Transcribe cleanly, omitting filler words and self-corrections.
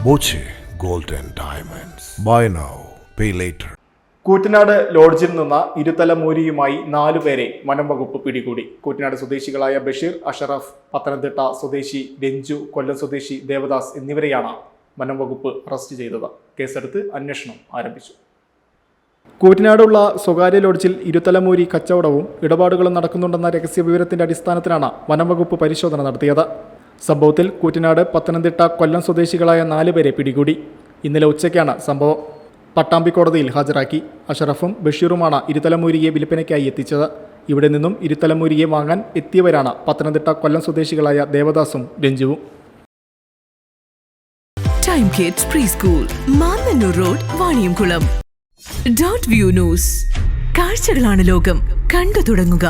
Boche gold and diamonds. Buy now pay later. Koottanad ലോഡ്ജിൽ നിന്ന് ഇരുതല മൂരിയുമായി 4 പേരെ വനം വകുപ്പ് പിടികൂടി. കൂറ്റനാട് സ്വദേശികളായ ബഷീർ, അഷറഫ്, പത്തനംതിട്ട സ്വദേശി രഞ്ജു, കൊല്ലം സ്വദേശി ദേവദാസ് എന്നിവരെയാണ് വനം വകുപ്പ് അറസ്റ്റ് ചെയ്തത്. കേസെടുത്ത് അന്വേഷണം ആരംഭിച്ചു. കൂറ്റനാടുള്ള സ്വകാര്യ ലോഡ്ജിൽ ഇരുതലമൂരി കച്ചവടവും ഇടപാടുകളും നടക്കുന്നുണ്ടെന്ന രഹസ്യവിവരത്തിന്റെ അടിസ്ഥാനത്തിലാണ് വനം വകുപ്പ് പരിശോധന നടത്തിയത്. സംഭവത്തിൽ കൂറ്റനാട്, പത്തനംതിട്ട, കൊല്ലം സ്വദേശികളായ 4 പേരെ പിടികൂടി. ഇന്നലെ ഉച്ചയ്ക്കാണ് സംഭവം. പട്ടാമ്പി കോടതിയിൽ ഹാജരാക്കി. അഷറഫും ബഷീറുമാണ് ഇരുതലമൂരിയെ വിൽപ്പനയ്ക്കായി എത്തിച്ചത്. ഇവിടെ നിന്നും ഇരുതലമൂരിയെ വാങ്ങാൻ എത്തിയവരാണ് പത്തനംതിട്ട, കൊല്ലം സ്വദേശികളായ ദേവദാസും രഞ്ജുവും. Time kids pre school, Mannanur road, Vaniyamkulam. .View news. കാഴ്ചകളാണ് ലോകം, കണ്ടു തുടങ്ങുക.